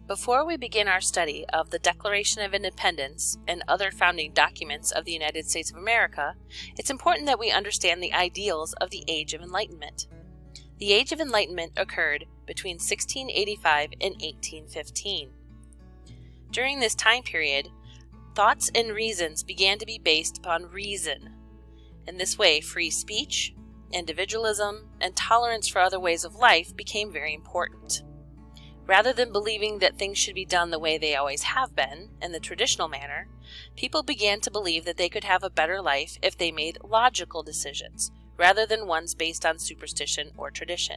Before we begin our study of the Declaration of Independence and other founding documents of the United States of America, it's important that we understand the ideals of the Age of Enlightenment. The Age of Enlightenment occurred between 1685 and 1815. During this time period, thoughts and reasons began to be based upon reason. In this way, free speech, individualism, and tolerance for other ways of life became very important. Rather than believing that things should be done the way they always have been, in the traditional manner, people began to believe that they could have a better life if they made logical decisions, rather than ones based on superstition or tradition.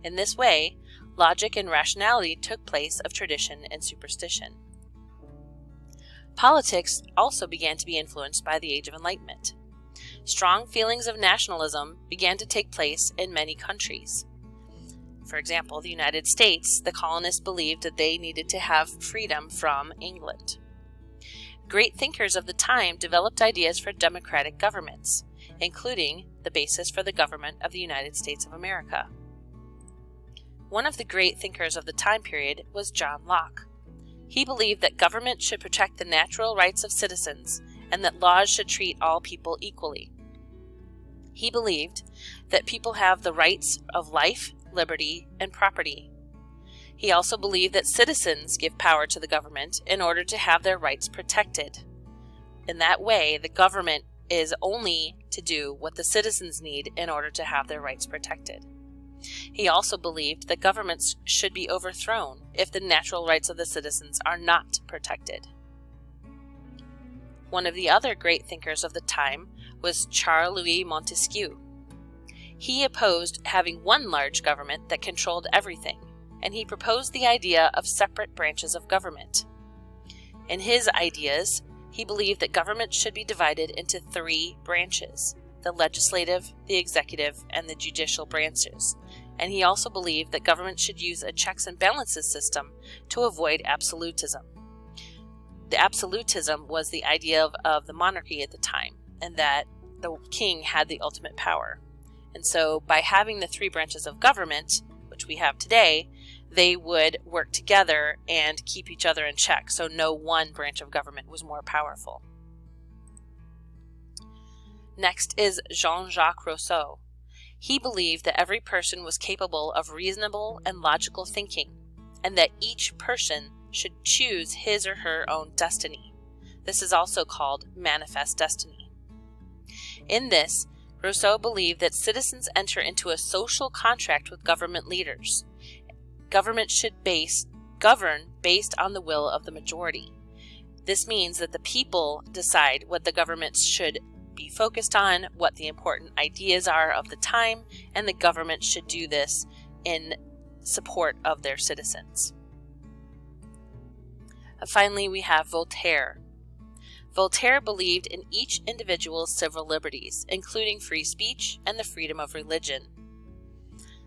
In this way, logic and rationality took place of tradition and superstition. Politics also began to be influenced by the Age of Enlightenment. Strong feelings of nationalism began to take place in many countries. For example, the United States, the colonists believed that they needed to have freedom from England. Great thinkers of the time developed ideas for democratic governments, including the basis for the government of the United States of America. One of the great thinkers of the time period was John Locke. He believed that government should protect the natural rights of citizens and that laws should treat all people equally. He believed that people have the rights of life, liberty, and property. He also believed that citizens give power to the government in order to have their rights protected. In that way, the government is only to do what the citizens need in order to have their rights protected. He also believed that governments should be overthrown if the natural rights of the citizens are not protected. One of the other great thinkers of the time was Charles-Louis Montesquieu. He opposed having one large government that controlled everything, and he proposed the idea of separate branches of government. In his ideas, he believed that government should be divided into three branches: the legislative, the executive, and the judicial branches. And he also believed that government should use a checks and balances system to avoid absolutism. The absolutism was the idea of the monarchy at the time, and that the king had the ultimate power. And so by having the three branches of government, which we have today, they would work together and keep each other in check, so no one branch of government was more powerful. Next is Jean-Jacques Rousseau. He believed that every person was capable of reasonable and logical thinking, and that each person should choose his or her own destiny. This is also called manifest destiny. In this, Rousseau believed that citizens enter into a social contract with government leaders. Government should govern based on the will of the majority. This means that the people decide what the government should be focused on, what the important ideas are of the time, and the government should do this in support of their citizens. Finally, we have Voltaire. Voltaire believed in each individual's civil liberties, including free speech and the freedom of religion.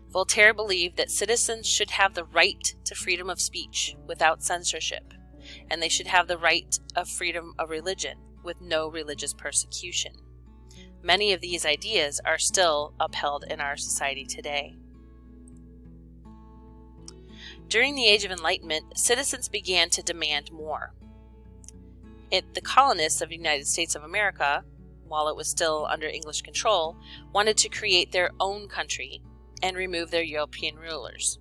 Voltaire believed that citizens should have the right to freedom of speech without censorship, and they should have the right of freedom of religion with no religious persecution. Many of these ideas are still upheld in our society today. During the Age of Enlightenment, citizens began to demand more. The colonists of the United States of America, while it was still under English control, wanted to create their own country and remove their European rulers.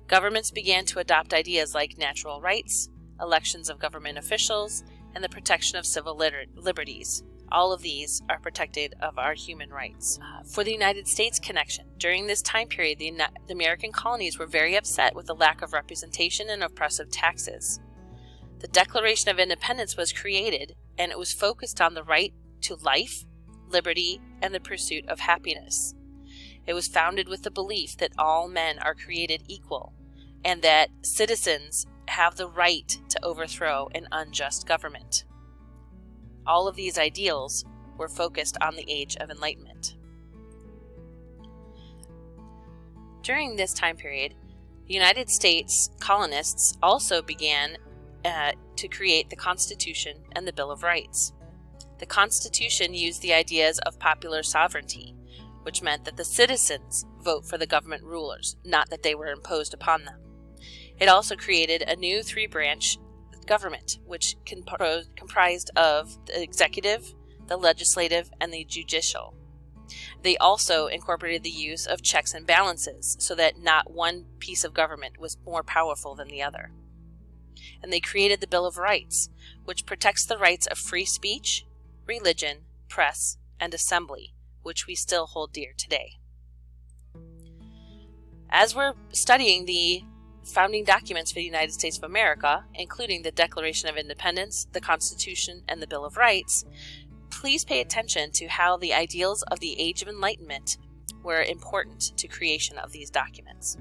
Governments began to adopt ideas like natural rights, elections of government officials, and the protection of civil liberties. All of these are protected of our human rights. For the United States connection, during this time period, the American colonies were very upset with the lack of representation and oppressive taxes. The Declaration of Independence was created, and it was focused on the right to life, liberty, and the pursuit of happiness. It was founded with the belief that all men are created equal, and that citizens have the right to overthrow an unjust government. All of these ideals were focused on the Age of Enlightenment. During this time period, the United States colonists also began to create the Constitution and the Bill of Rights. The Constitution used the ideas of popular sovereignty, which meant that the citizens vote for the government rulers, not that they were imposed upon them. It also created a new three-branch government, which comprised of the executive, the legislative, and the judicial. They also incorporated the use of checks and balances so that not one piece of government was more powerful than the other. And they created the Bill of Rights, which protects the rights of free speech, religion, press, and assembly, which we still hold dear today. As we're studying the founding documents for the United States of America, including the Declaration of Independence, the Constitution, and the Bill of Rights, please pay attention to how the ideals of the Age of Enlightenment were important to creation of these documents.